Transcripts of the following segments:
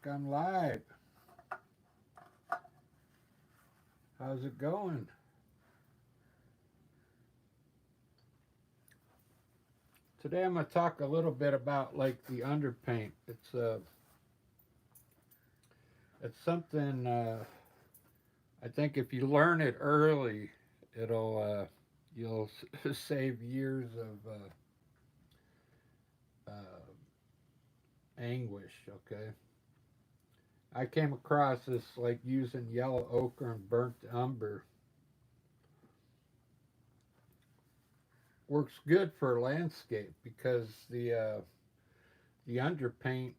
think I'm live. How's it going? Today I'm going to talk a little bit about like the underpaint. It's something I think if you learn it early, you'll save years of anguish. Okay, I came across this like using yellow ochre and burnt umber. Works good for landscape because the underpaint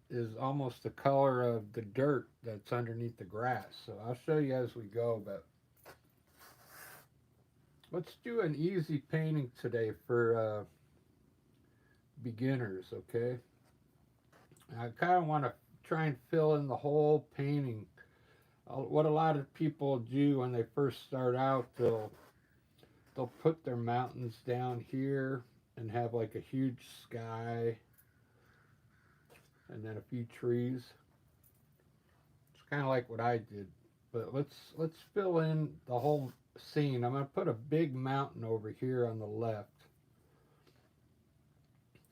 is almost the color of the dirt that's underneath the grass. So I'll show you as we go, but let's do an easy painting today for beginners, okay? I kind of want to try and fill in the whole painting. What a lot of people do when they first start out, they'll put their mountains down here and have like a huge sky and then a few trees. It's kind of like what I did, but let's fill in the whole scene. I'm going to put a big mountain over here on the left.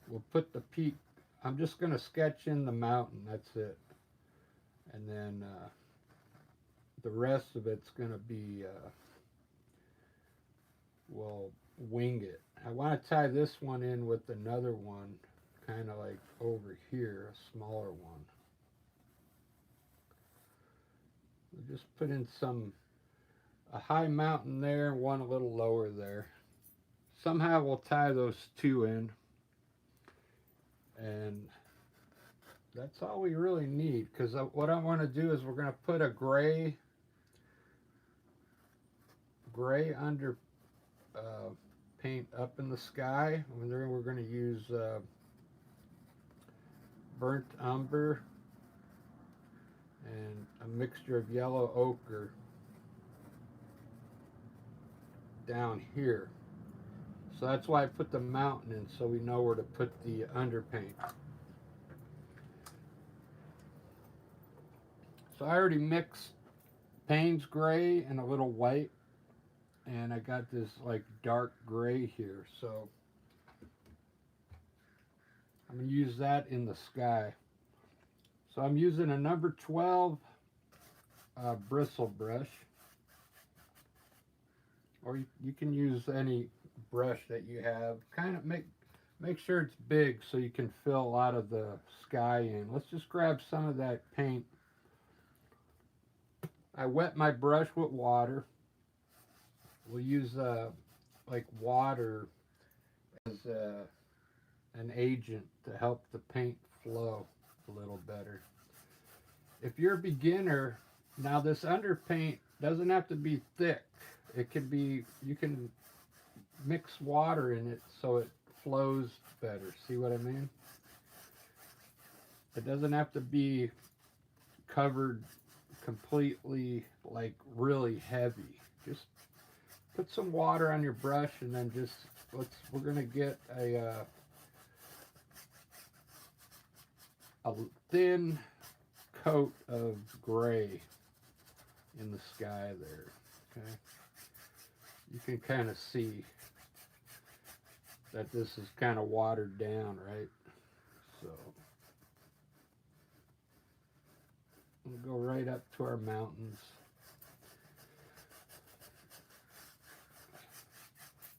We'll put the peak. I'm just going to sketch in the mountain. That's it. And then the rest of it's going to be, we'll wing it. I want to tie this one in with another one, kind of like over here, a smaller one. We'll just put in a high mountain there, one a little lower there. Somehow we'll tie those two in. And that's all we really need, because what I want to do is we're going to put a gray under paint up in the sky, and then we're going to use burnt umber and a mixture of yellow ochre down here. So that's why I put the mountain in, so we know where to put the underpaint. So I already mixed Payne's gray and a little white, and I got this like dark gray here, so I'm going to use that in the sky. So I'm using a number 12 bristle brush, or you can use any brush that you have. Kind of make sure it's big so you can fill a lot of the sky in. Let's just grab some of that paint. I wet my brush with water. We'll use like water as an agent to help the paint flow a little better. If you're a beginner, now this underpaint doesn't have to be thick. It can be, you can mix water in it so it flows better. See what I mean? It doesn't have to be covered completely, like really heavy. Just put some water on your brush, and then just we're gonna get a thin coat of gray in the sky there. Okay, you can kind of see that this is kind of watered down, right? So we'll go right up to our mountains.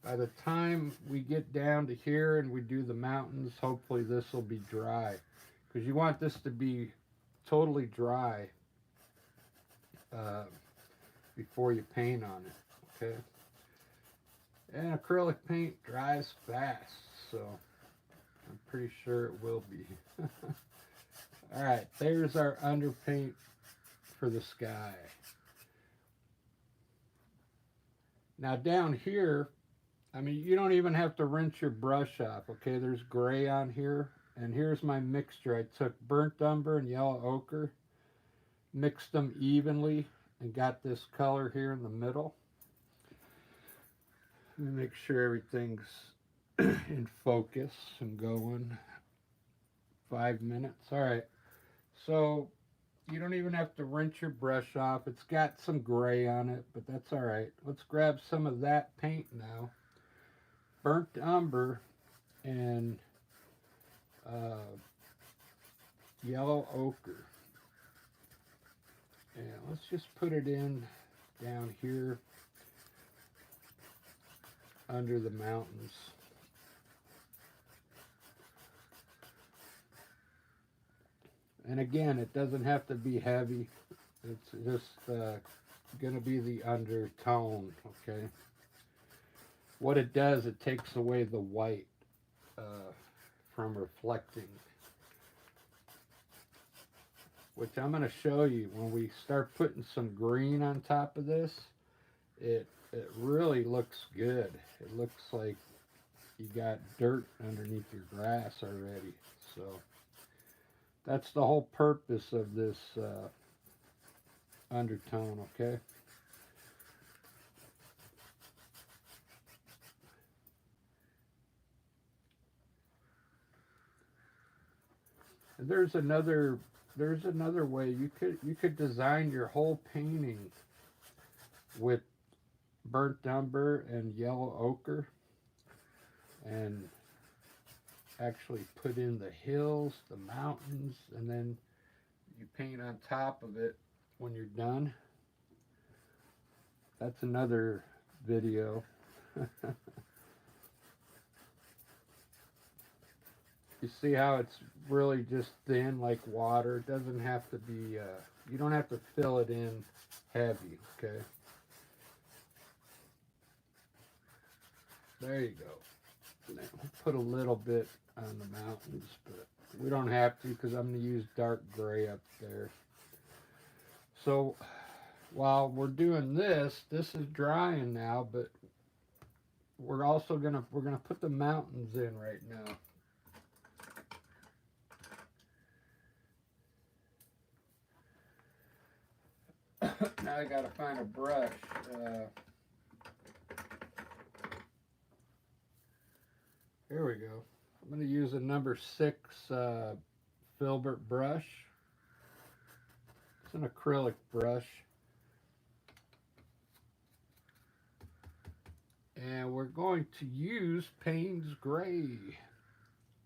By the time we get down to here and we do the mountains, hopefully this will be dry, because you want this to be totally dry before you paint on it, okay? And acrylic paint dries fast, so I'm pretty sure it will be. All right, there's our underpaint for the sky. Now down here, I mean, you don't even have to rinse your brush off, okay? There's gray on here, and here's my mixture. I took burnt umber and yellow ochre, mixed them evenly, and got this color here in the middle. Let me make sure everything's in focus and going. 5 minutes. All right. So you don't even have to rinse your brush off. It's got some gray on it, but that's all right. Let's grab some of that paint now. Burnt umber and uh, yellow ochre. And let's just put it in down here under the mountains. And again, it doesn't have to be heavy. It's just going to be the undertone, okay? What it does, it takes away the white from reflecting, which I'm going to show you when we start putting some green on top of this. It really looks good. It looks like you got dirt underneath your grass already. So that's the whole purpose of this undertone, okay? And there's another way you could design your whole painting with burnt umber and yellow ochre, and actually put in the hills, the mountains, and then you paint on top of it when you're done. That's another video. You see how it's really just thin like water? It doesn't have to be, you don't have to fill it in heavy, okay? There you go. Now, put a little bit on the mountains, but we don't have to because I'm going to use dark gray up there. So while we're doing this, this is drying now, but we're also gonna put the mountains in right now. Now I gotta find a brush. Here we go. I'm gonna use a number 6 filbert brush. It's an acrylic brush. And we're going to use Payne's Gray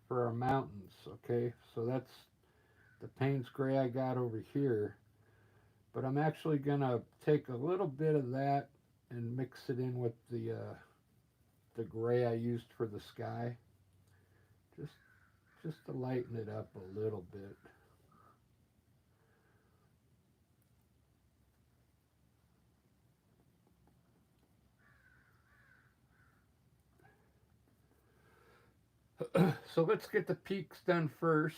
for our mountains, okay? So that's the Payne's Gray I got over here. But I'm actually gonna take a little bit of that and mix it in with the gray I used for the sky, just to lighten it up a little bit. So let's get the peaks done first.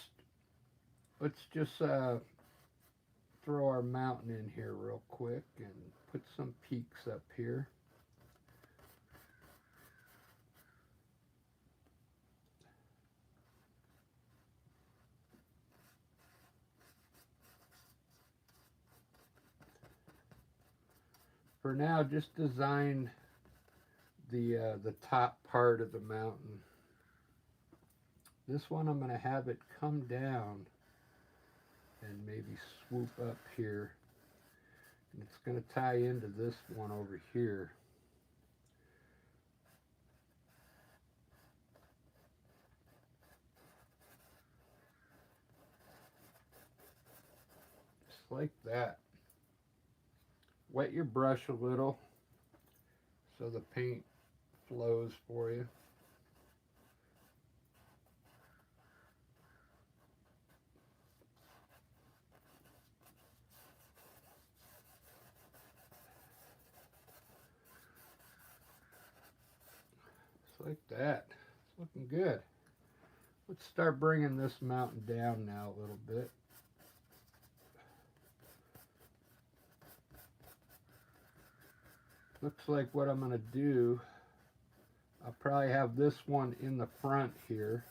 Let's just throw our mountain in here real quick and put some peaks up here. For now, just design the top part of the mountain. This one I'm going to have it come down and maybe swoop up here. And it's going to tie into this one over here. Just like that. Wet your brush a little so the paint flows for you. Just like that. It's looking good. Let's start bringing this mountain down now a little bit. Looks like what I'm going to do, I'll probably have this one in the front here,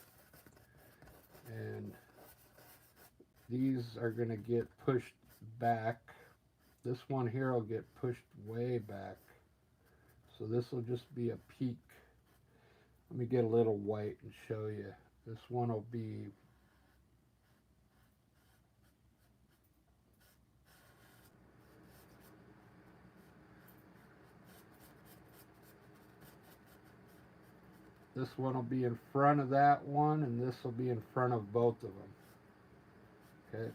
and these are going to get pushed back. This one here will get pushed way back, so this will just be a peak. Let me get a little white and show you. This one will be This one will be in front of that one, and this will be in front of both of them. Okay.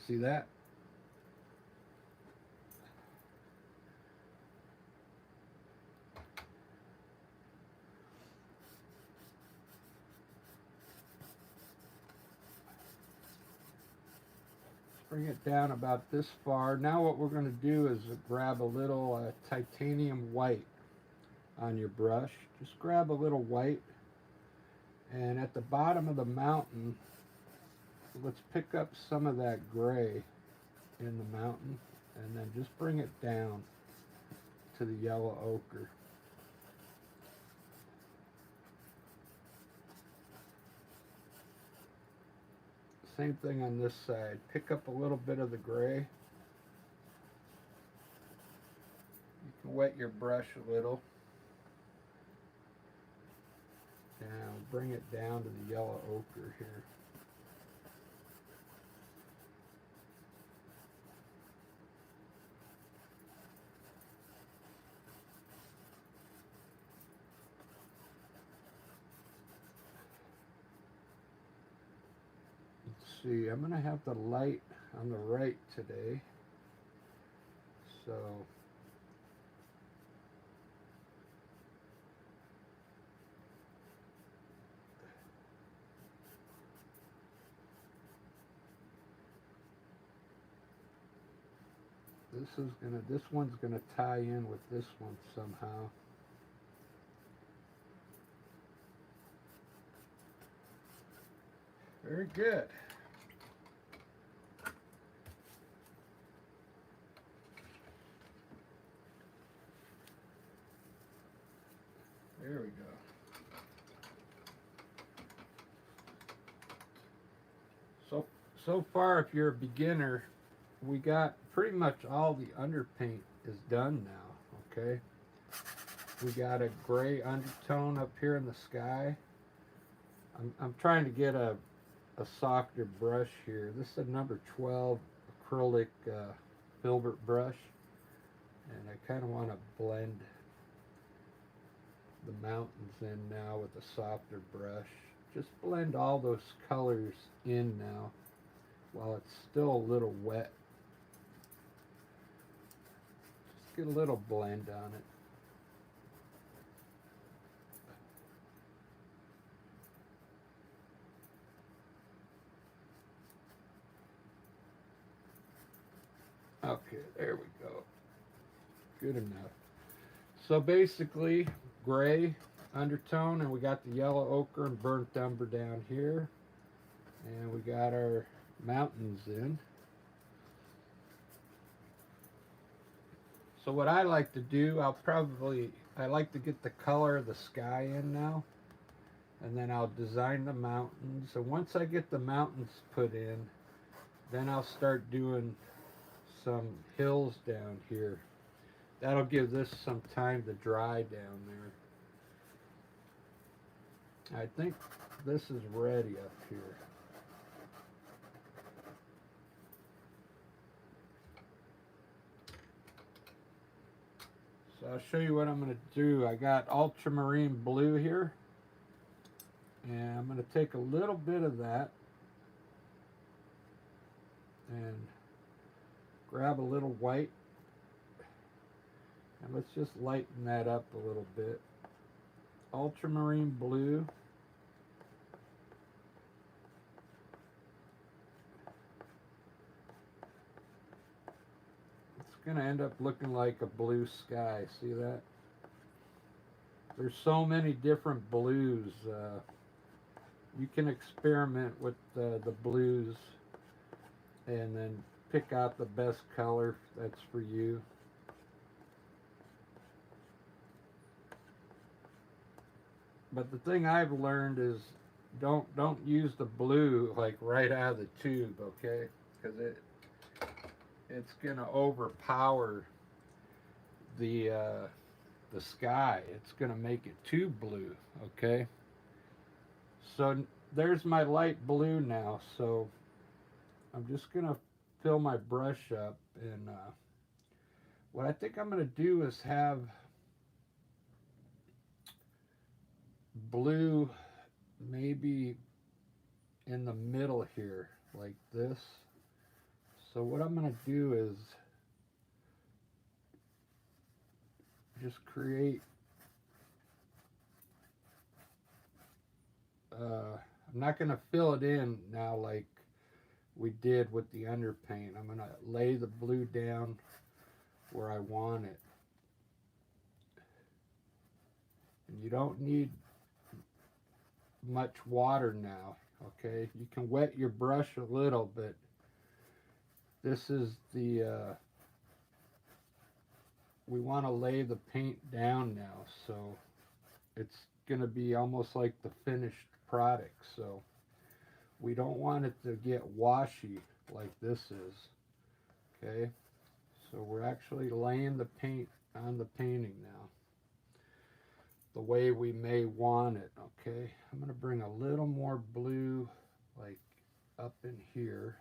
See that? Bring it down about this far. Now what we're going to do is grab a little titanium white on your brush. Just grab a little white, and at the bottom of the mountain, let's pick up some of that gray in the mountain, and then just bring it down to the yellow ochre. Same thing on this side. Pick up a little bit of the gray. You can wet your brush a little. And bring it down to the yellow ochre here. See, I'm going to have the light on the right today, so this one's gonna tie in with this one somehow. Very good. There we go. So far, if you're a beginner, we got pretty much all the underpaint is done now, okay? We got a gray undertone up here in the sky. I'm trying to get a softer brush here. This is a number 12 acrylic filbert brush, and I kind of want to blend the mountains in now with a softer brush. Just blend all those colors in now while it's still a little wet. Just get a little blend on it. Okay, there we go. Good enough. So basically, gray undertone, and we got the yellow ochre and burnt umber down here, and we got our mountains in. So what I like to do, I like to get the color of the sky in now, and then I'll design the mountains. And once I get the mountains put in, then I'll start doing some hills down here. That'll give this some time to dry down there. I think this is ready up here. So I'll show you what I'm going to do. I got ultramarine blue here, and I'm going to take a little bit of that and grab a little white, and let's just lighten that up a little bit. Ultramarine blue. It's going to end up looking like a blue sky. See that? There's so many different blues. You can experiment with the blues and then pick out the best color that's for you. But the thing I've learned is don't use the blue like right out of the tube, okay? Because it's gonna overpower the sky. It's gonna make it too blue, okay? So there's my light blue now. So I'm just gonna fill my brush up, and what I think I'm going to do is have blue maybe in the middle here, like this. So what I'm going to do is just create, I'm not going to fill it in now like we did with the underpaint. I'm going to lay the blue down where I want it. And you don't need much water now, okay? You can wet your brush a little, but this is the, we want to lay the paint down now, so it's going to be almost like the finished product. So we don't want it to get washy like this is, okay? So we're actually laying the paint on the painting now, the way we may want it, okay? I'm going to bring a little more blue, like up in here.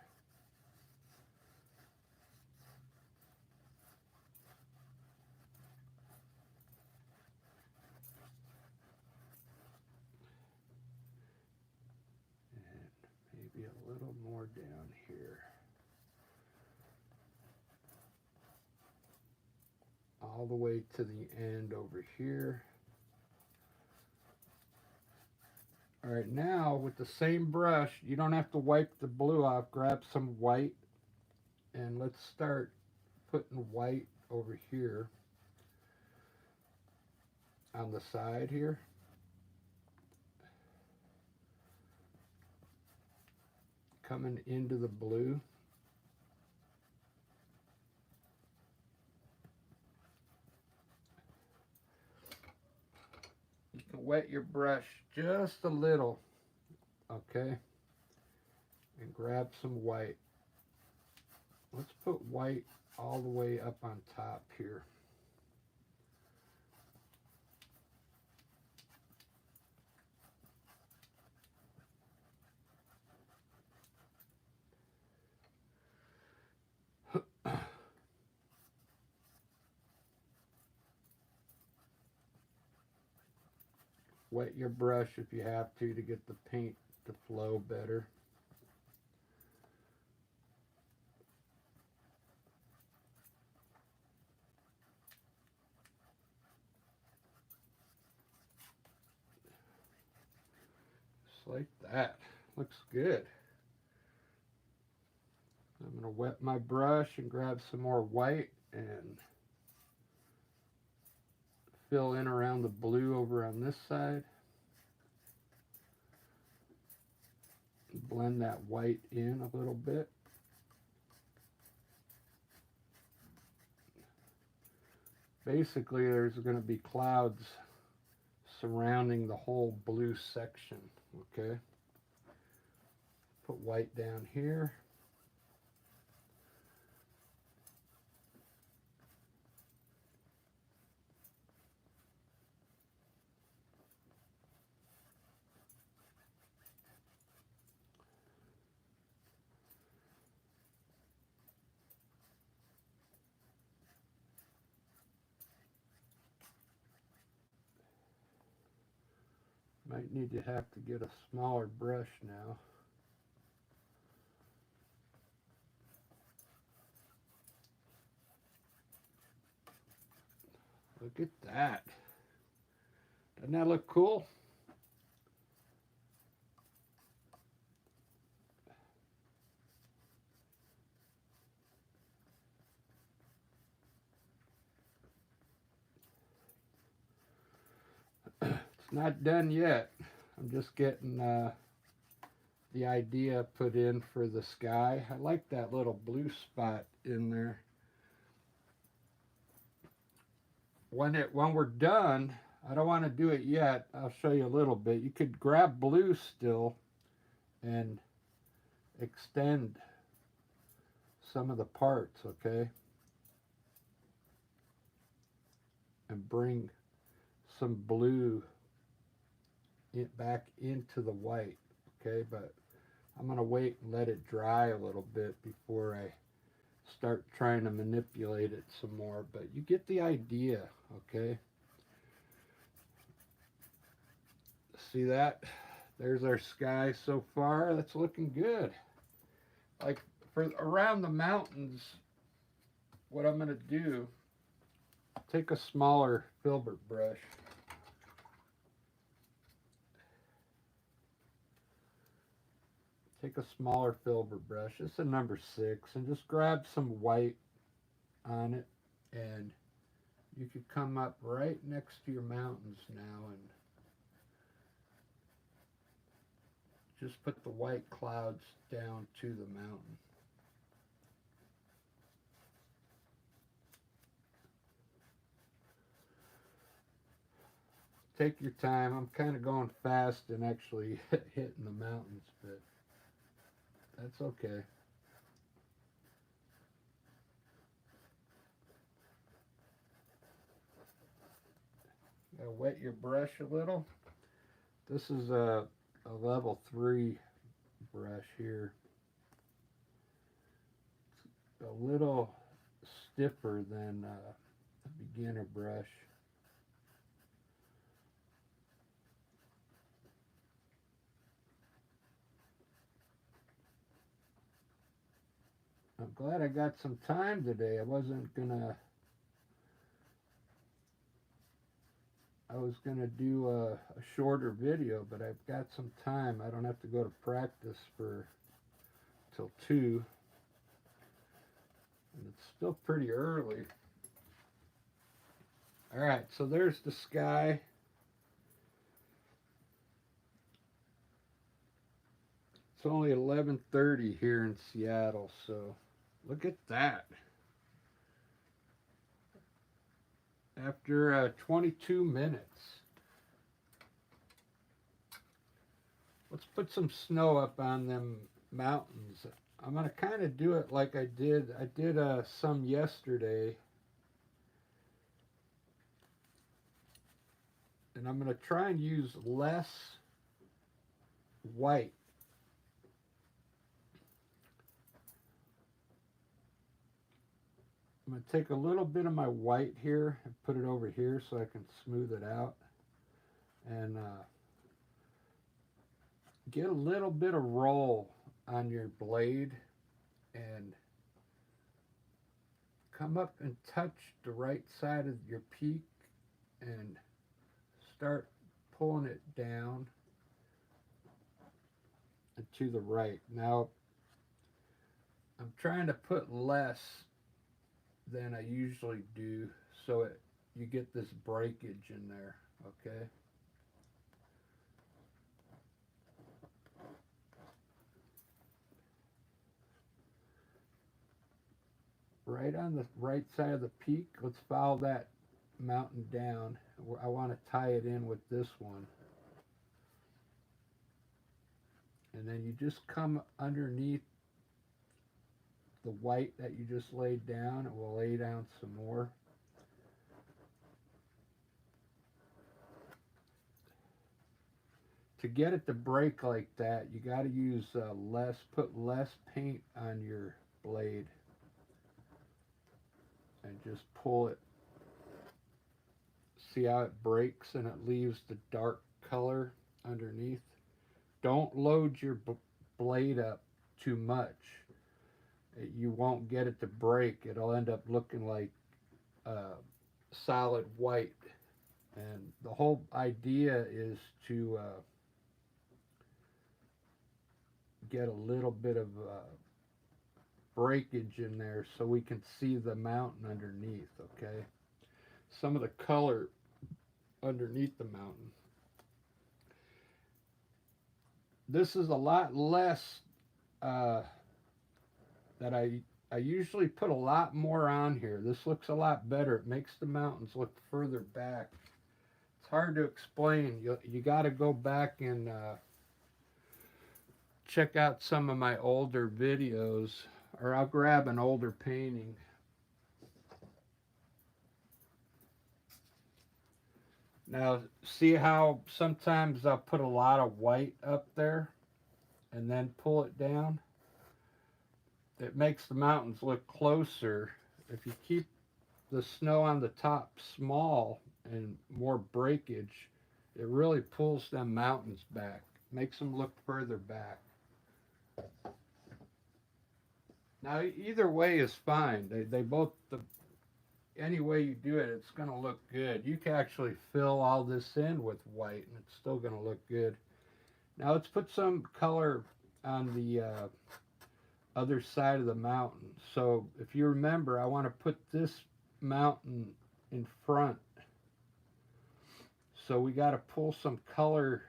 And maybe a little more down here. All the way to the end over here. All right, now with the same brush, you don't have to wipe the blue off. Grab some white, and let's start putting white over here on the side here. Coming into the blue. You can wet your brush just a little, okay? And grab some white. Let's put white all the way up on top here. Wet your brush if you have to get the paint to flow better. Just like that. Looks good. I'm going to wet my brush and grab some more white and fill in around the blue over on this side. Blend that white in a little bit. Basically, there's going to be clouds surrounding the whole blue section, okay? Put white down here. Might need to have to get a smaller brush now. Look at that. Doesn't that look cool? It's not done yet. I'm just getting the idea put in for the sky. I like that little blue spot in there. When we're done, I don't want to do it yet. I'll show you a little bit. You could grab blue still and extend some of the parts, okay? And bring some blue back into the white, okay? But I'm going to wait and let it dry a little bit before I start trying to manipulate it some more, but you get the idea, okay? See that? There's our sky so far. That's looking good. Like for around the mountains, what I'm going to do, take a smaller filbert brush. Take a smaller filbert brush. It's a number 6, and just grab some white on it, and you could come up right next to your mountains now and just put the white clouds down to the mountain. Take your time. I'm kind of going fast and actually hitting the mountains, but that's okay. Gotta wet your brush a little. This is a level 3 brush here. It's a little stiffer than a beginner brush. I'm glad I got some time today. I was gonna do a shorter video, but I've got some time. I don't have to go to practice till 2, and it's still pretty early. All right, so there's the sky. It's only 11:30 here in Seattle, so look at that. After 22 minutes. Let's put some snow up on them mountains. I'm going to kind of do it like I did some yesterday. And I'm going to try and use less white. I'm going to take a little bit of my white here and put it over here so I can smooth it out. And get a little bit of roll on your blade and come up and touch the right side of your peak and start pulling it down and to the right. Now, I'm trying to put less than I usually do so you get this breakage in there, okay? Right on the right side of the peak, let's follow that mountain down. I want to tie it in with this one. And then you just come underneath the white that you just laid down, and we'll lay down some more. To get it to break like that, you got to use put less paint on your blade and just pull it. See how it breaks and it leaves the dark color underneath? Don't load your blade up too much. You won't get it to break. It'll end up looking like solid white. And the whole idea is to get a little bit of breakage in there so we can see the mountain underneath, okay? Some of the color underneath the mountain. This is a lot less that I usually put a lot more on here. This looks a lot better. It makes the mountains look further back. It's hard to explain. You got to go back and check out some of my older videos, or I'll grab an older painting. Now, see how sometimes I'll put a lot of white up there and then pull it down? it makes the mountains look closer. If you keep the snow on the top small and more breakage, it really pulls them mountains back, makes them look further back. Now, either way is fine. They both, any way you do it, it's going to look good. You can actually fill all this in with white and it's still going to look good. Now let's put some color on the other side of the mountain. So if you remember, I want to put this mountain in front. So we got to pull some color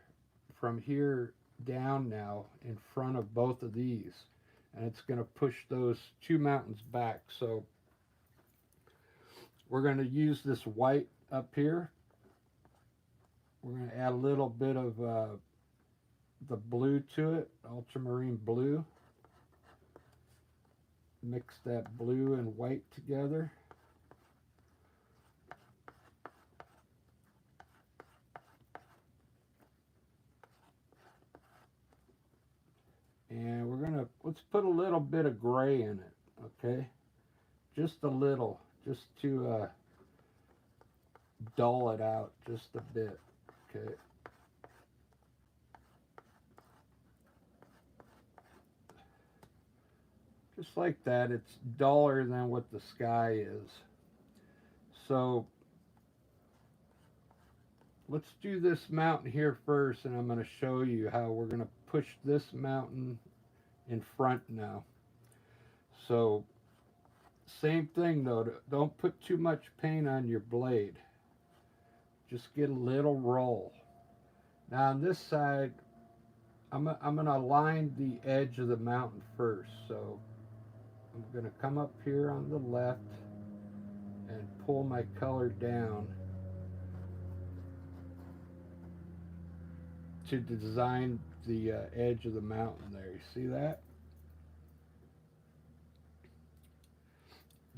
from here down now in front of both of these. And it's going to push those two mountains back. So we're going to use this white up here. We're going to add a little bit of the blue to it, ultramarine blue. Mix that blue and white together. And we're gonna, let's put a little bit of gray in it, okay? Just a little, just to dull it out just a bit, okay? Just like that. It's duller than what the sky is. So let's do this mountain here first, and I'm going to show you how we're going to push this mountain in front now. So same thing though, don't put too much paint on your blade. Just get a little roll. Now on this side, I'm going to line the edge of the mountain first. So I'm going to come up here on the left and pull my color down to design the edge of the mountain there. You see that?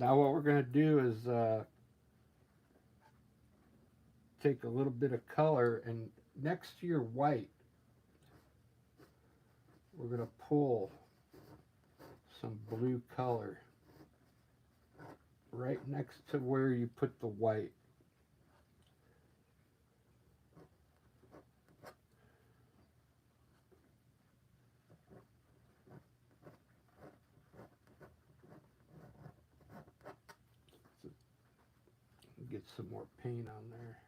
Now what we're going to do is take a little bit of color, and next to your white, we're going to pull some blue color right next to where you put the white. Get some more paint on there.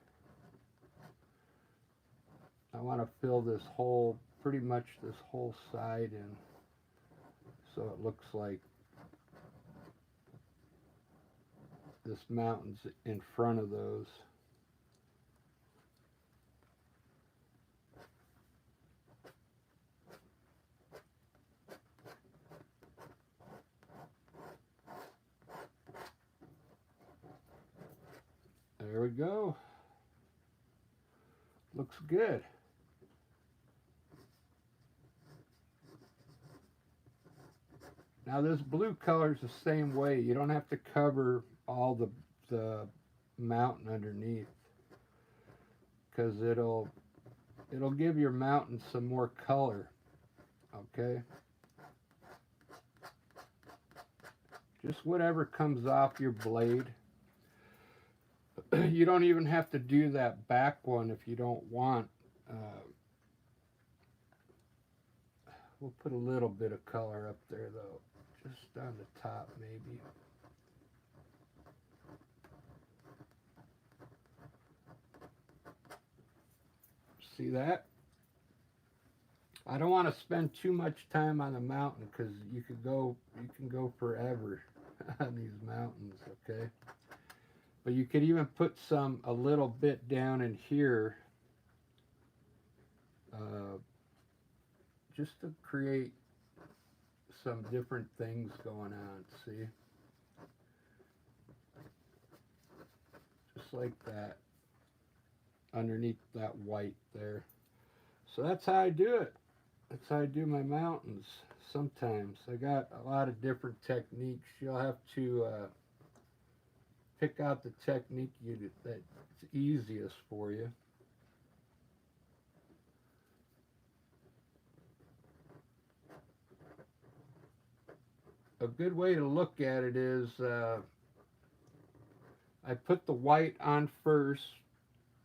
I want to fill this whole, pretty much this whole side in, so it looks like this mountain's in front of those. There we go. Looks good. Now this blue color is the same way. You don't have to cover all the mountain underneath, because it'll give your mountain some more color. Okay? Just whatever comes off your blade. You don't even have to do that back one if you don't want. We'll put a little bit of color up there though, just on the top maybe. See that? I don't want to spend too much time on the mountain, because you can go forever on these mountains, okay? But you could even put a little bit down in here, just to create some different things going on, see? Just like that, underneath that white there. So that's how I do it. That's how I do my mountains sometimes. I got a lot of different techniques. You'll have to pick out the technique that's easiest for you. a good way to look at it is I put the white on first,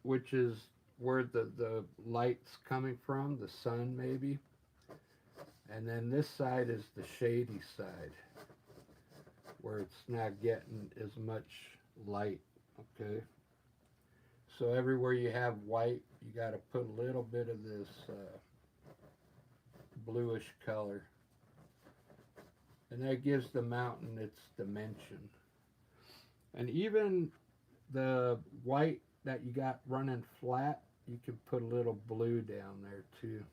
which is where the light's coming from, the sun maybe. And then this side is the shady side, where it's not getting as much light, okay? So everywhere you have white, you got to put a little bit of this bluish color. And that gives the mountain its dimension. And even the white that you got running flat, you can put a little blue down there too.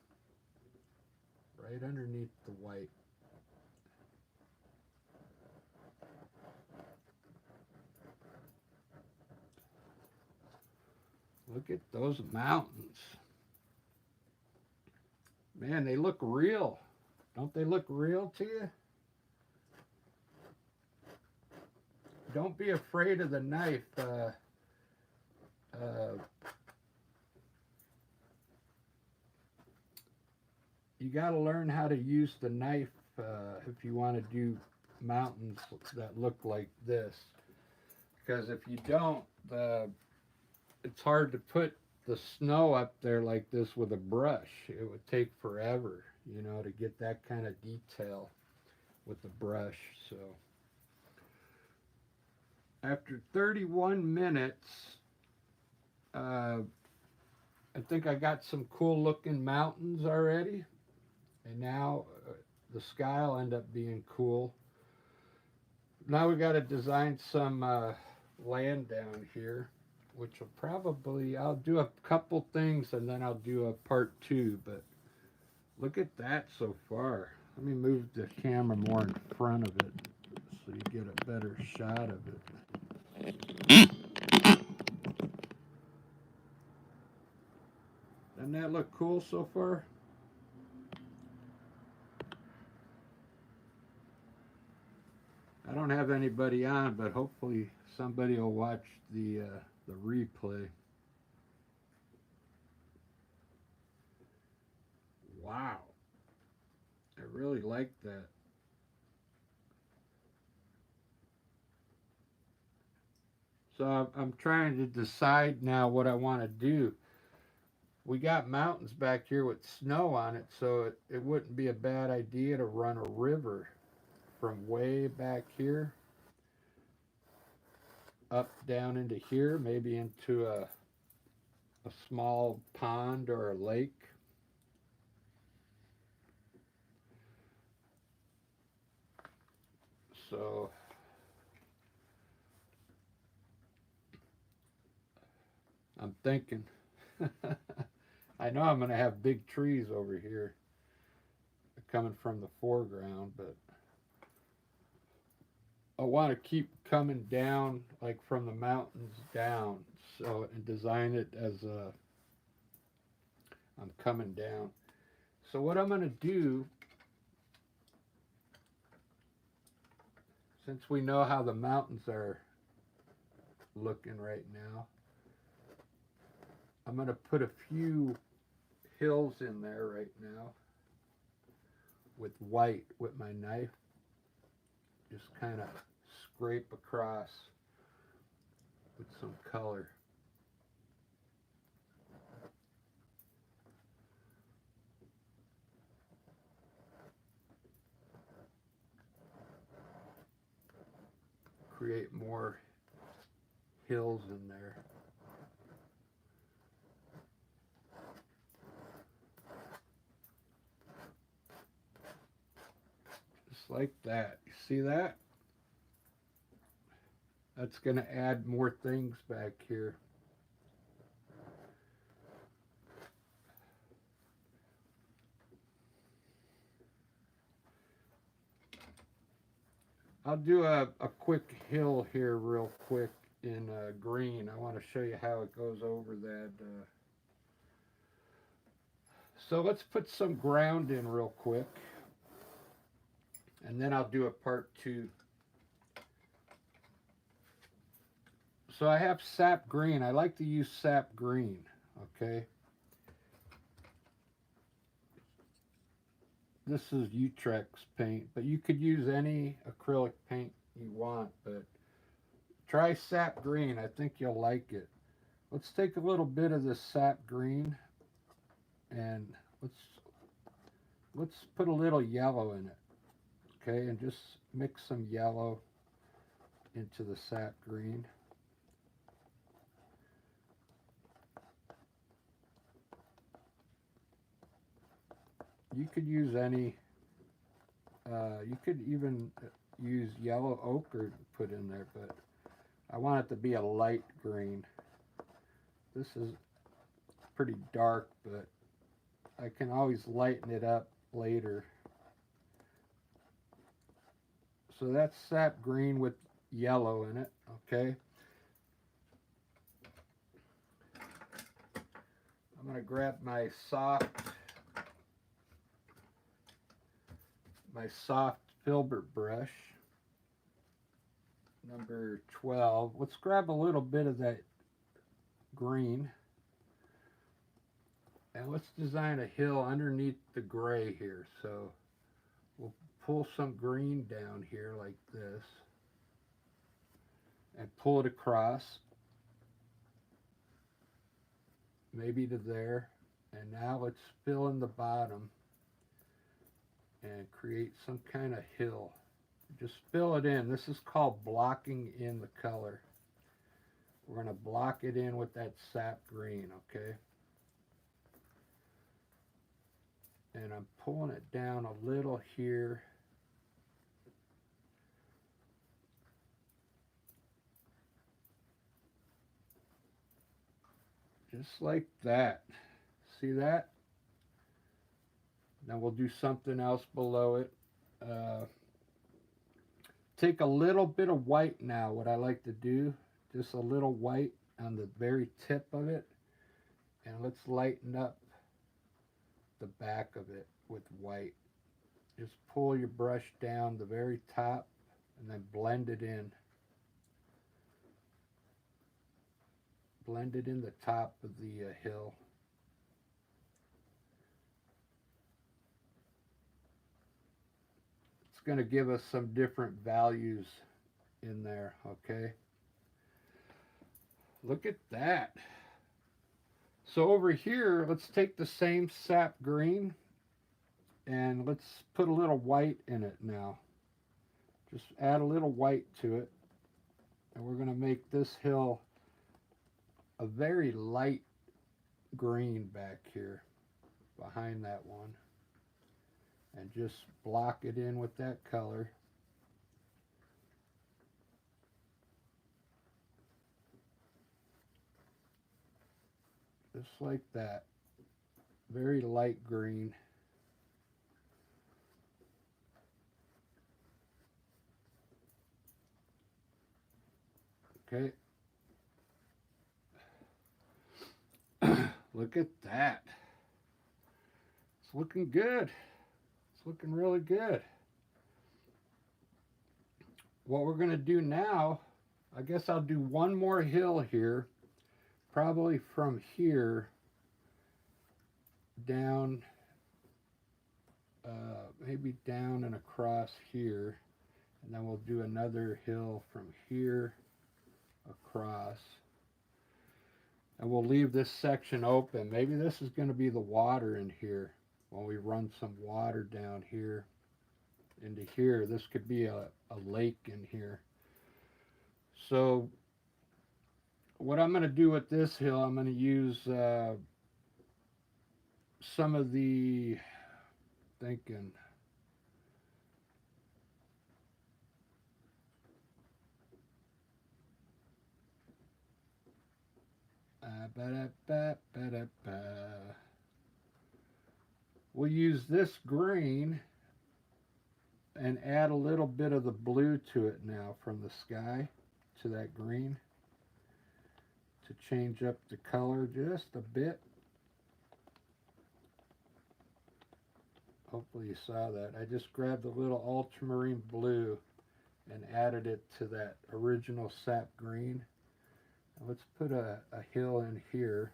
Right underneath the white. Look at those mountains. Man, they look real. Don't they look real to you? Don't be afraid of the knife. You got to learn how to use the knife if you want to do mountains that look like this. Because if you don't, it's hard to put the snow up there like this with a brush. It would take forever, you know, to get that kind of detail with the brush. So after 31 minutes, I think I got some cool looking mountains already. And now the sky will end up being cool. Now we got to design some land down here, which will probably, I'll do a couple things and then I'll do a part 2. But look at that so far. Let me move the camera more in front of it so you get a better shot of it. Doesn't that look cool so far? I don't have anybody on, but hopefully somebody will watch the replay. Wow. I really like that. So I'm trying to decide now what I want to do. We got mountains back here with snow on it, so it wouldn't be a bad idea to run a river from way back here up down into here, maybe into a small pond or a lake. So I'm thinking. I know I'm going to have big trees over here coming from the foreground, but I want to keep coming down, like from the mountains down, so and design it as I'm coming down. So what I'm going to do, since we know how the mountains are looking right now, I'm going to put a few hills in there right now with white with my knife. Just kind of scrape across with some color. Create more hills in there. Just like that. You see that? That's going to add more things back here. I'll do a quick hill here real quick in green. I want to show you how it goes over that. So let's put some ground in real quick. And then I'll do a part 2. So I have sap green. I like to use sap green, okay? This is Utrex paint, but you could use any acrylic paint you want, but try sap green. I think you'll like it. Let's take a little bit of this sap green and let's put a little yellow in it. Okay, and just mix some yellow into the sap green. You could use any, you could even use yellow ochre to put in there, but I want it to be a light green. This is pretty dark, but I can always lighten it up later. So that's sap green with yellow in it, okay? I'm going to grab my soft filbert brush, number 12. Let's grab a little bit of that green, and let's design a hill underneath the gray here. So we'll pull some green down here like this and pull it across, maybe to there. And now let's fill in the bottom and create some kind of hill. Just fill it in. This is called blocking in the color. We're going to block it in with that sap green, okay? And I'm pulling it down a little here. Just like that. See that? Now we'll do something else below it. Take a little bit of white now. What I like to do, just a little white on the very tip of it. And let's lighten up the back of it with white. Just pull your brush down the very top and then blend it in. Blend it in the top of the hill. It's going to give us some different values in there, okay? Look at that. So over here, let's take the same sap green and let's put a little white in it now. Just add a little white to it. And we're going to make this hill a very light green back here behind that one. And just block it in with that color. Just like that. Very light green. Okay. Look at that. It's looking good. It's looking really good. What we're going to do now, I guess I'll do one more hill here. Probably from here down, maybe down and across here. And then we'll do another hill from here across. And we'll leave this section open. Maybe this is going to be the water in here. When we run some water down here into here, this could be a lake in here. So what I'm going to do with this hill, I'm going to use some of the, thinking, we'll use this green and add a little bit of the blue to it now from the sky to that green to change up the color just a bit. Hopefully you saw that. I just grabbed a little ultramarine blue and added it to that original sap green. Now let's put a hill in here.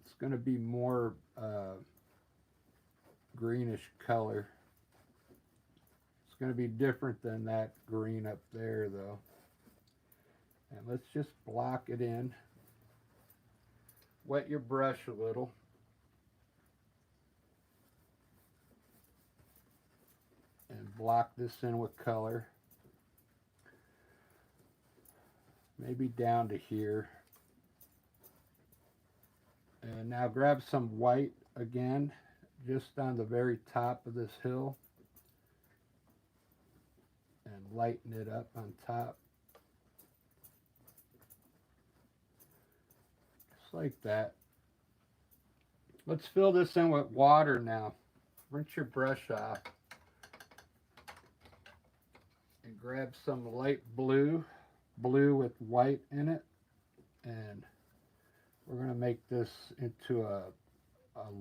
It's going to be more greenish color. It's going to be different than that green up there though. And let's just block it in. Wet your brush a little. And block this in with color. Maybe down to here. And now grab some white again, just on the very top of this hill. And lighten it up on top. Just like that. Let's fill this in with water now. Rinse your brush off. And grab some light blue with white in it. And we're going to make this into a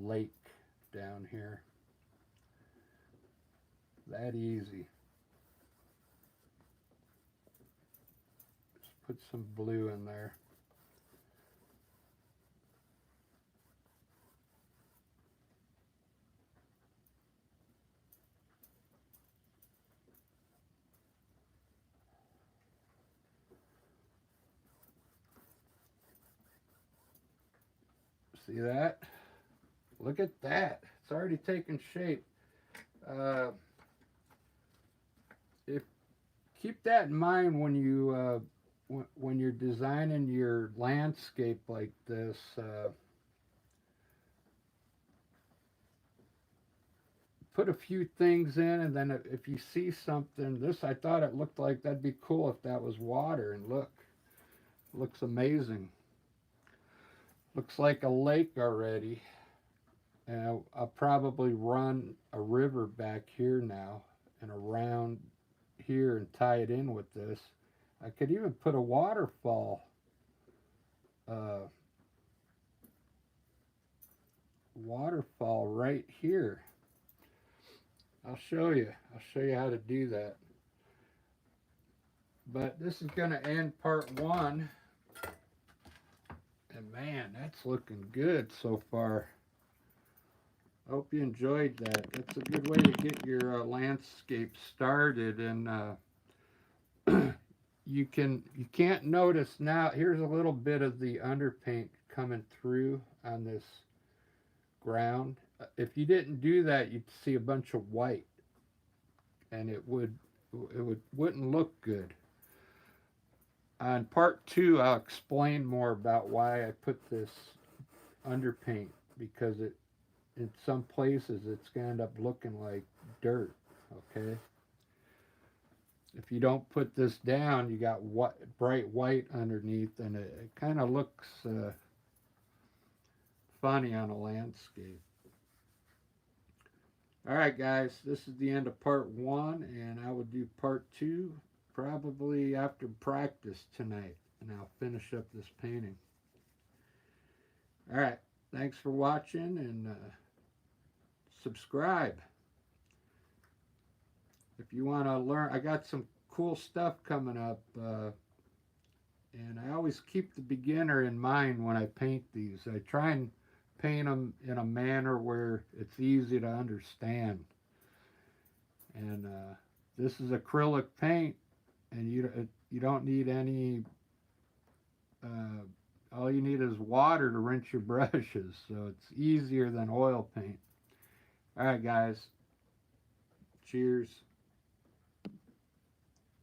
lake down here. That easy. Just put some blue in there. See that? Look at that. It's already taken shape. Keep that in mind when you when you're designing your landscape like this. Put a few things in, and then if you see something, I thought it looked like that'd be cool if that was water. And look, looks amazing. Looks like a lake already. And I'll probably run a river back here now and around here and tie it in with this. I could even put a waterfall right here. I'll show you how to do that. But this is going to end part 1. And man, that's looking good so far. I hope you enjoyed that. That's a good way to get your landscape started. And you can't notice now. Here's a little bit of the underpaint coming through on this ground. If you didn't do that, you'd see a bunch of white, and it wouldn't look good. On part 2, I'll explain more about why I put this underpaint, because in some places it's going to end up looking like dirt, okay? If you don't put this down, you got bright white underneath, and it kind of looks funny on a landscape. All right, guys, this is the end of part 1, and I will do part 2 probably after practice tonight, and I'll finish up this painting. All right, thanks for watching, and subscribe. If you want to learn, I got some cool stuff coming up, and I always keep the beginner in mind when I paint these. I try and paint them in a manner where it's easy to understand. And this is acrylic paint, and you don't need any, all you need is water to rinse your brushes, so it's easier than oil paint. All right, guys, cheers.